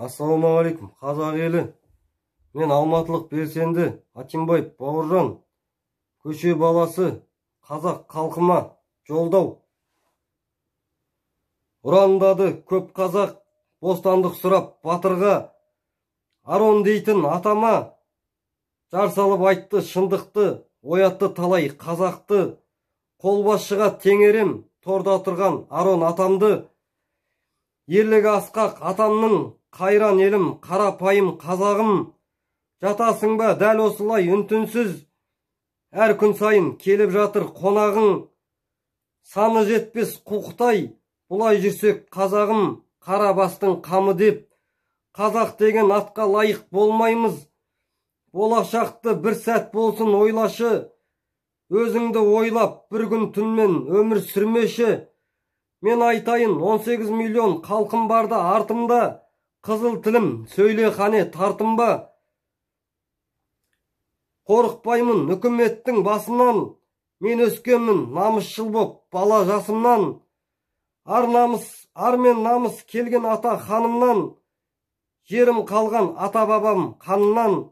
Ассалаумағалейкум, қазақ елі. Мен алматылық белсенді Атимбаев Бауыржан, көше баласы, қазақ халқыма жолдау. Ұрандады көп қазақ, бостандық сұрап батырға, Арон дейтін атама, жар салып айтты шындықты, оятты талай қазақты, қолбасшыға теңерем, торда тұрған Арон атамды. Ерлігі асқақ атамның, қайран елім, қарапайым қазағым, жатасың ба дәл осылай үнтінсіз, әр күн сайын келіп жатыр қонағың, саны жетпес құлқытай, бұлай жүрсек қазағым, қара бастың қамы деп, қазақ деген атқа лайық болмаймыз, болашақты бір сәт болсын ойлашы, өзіңді ойлап бір күн түнмен өмір сүрмеші. Мен айтайын 18 миллион халқым барда артымда, қызыл тілім сөйле қане тартымба. Қорықпаймын үкіметтің басынан, мен өскенмін намысшыл боп бала жасымнан. Ар мен намыс келген ата ханымнан, жерім қалған ата бабам қанынан.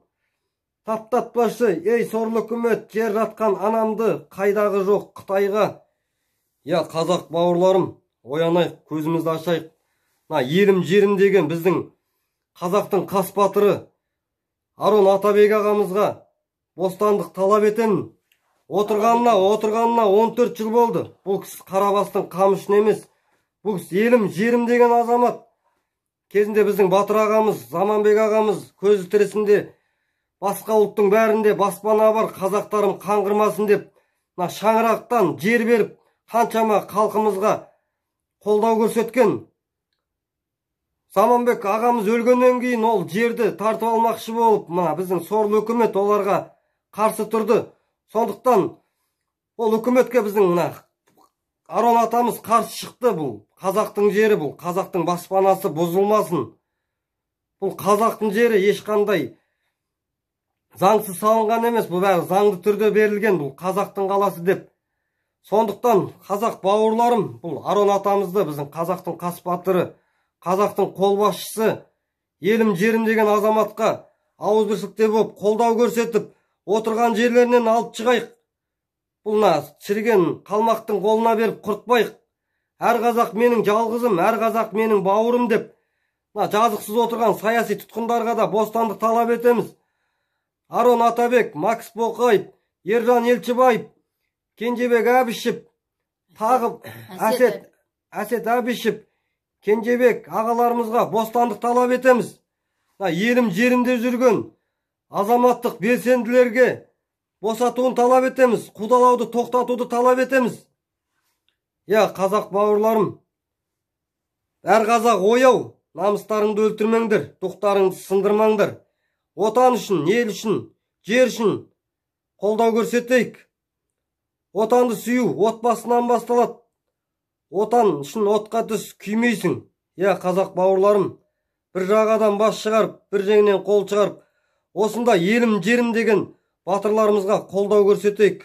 Таптатпашы, ей сорлы үкімет, жер жатқан анамды, қайдағы жоқ Қытайға. Я қазақ бауырларым, оянайық, көзімізді ашайық. Елім жерім деген біздің қазақтың қас батыры Арон Атабек ағамызға бостандық талап етемін. Отырғанына 14 жыл болды. Бұл кісі қарабастың қамышын емес. Бұл кісі елім жерім деген азамат. Кезінде біздің батыр ағамыз, Заманбек ағамыз көзі тірісінде басқа ұлттың бәрінде баспана бар, қазақтарым қаңғырмасын деп, шаңырақтан жер беріп, қаншама халқымызға қолдау көрсеткен. Заманбек ағамыз өлгеннен кейін ол жерді тартып алмақшы болып, біздің сорлы үкімет оларға қарсы тұрды. Сондықтан ол үкіметке біздің Арон атамыз қарсы шықты. Бұл қазақтың жері, бұл қазақтың баспанасы бұзылмасын. Бұл қазақтың жері ешқандай заңсыз салынған емес, бұл бәрі заңды түрде берілген, бұл қазақтың қаласы деп. Сондықтан қазақ бауырларым, бұл Арон атамызды, біздің қазақтың қас батыры, қазақтың қолбасшысы, елім жерім деген азаматқа ауызбіршілікте болып қолдау көрсетіп, отырған жерлерінен алып шығайық. Бұл шіріген қалмақтың қолына беріп құртпайық. Әр қазақ менің жалғызым, әр қазақ менің бауырым деп, жазықсыз отырған саяси тұтқындарға да бостандық талап етеміз. Арон Атабек, Макс Боқаев, Ержан Елшібаев, Кенжебек Әбішев, тағы Әсет Әбішев, Кенжебек ағаларымызға бостандық талап етеміз. Елім жерінде жүрген азаматтық белсенділерге босатуын талап етеміз, қудалауды тоқтатуды талап етеміз. Қазақ бауырларым, әр қазақ ояу, намыстарыңды өлтірмеңдер, дұқтарыңды сындырмаңдар. Отан үшін, ел үшін, жер үшін қолдау көрсетейік. Отанды сүю отбасынан басталады. Отан үшін отқа түс, күймейсің. Қазақ бауырларым, бір жағадан бас шығарып, бір жеңнен қол шығарып, осында елім жерім деген батырларымызға қолдау көрсетейік.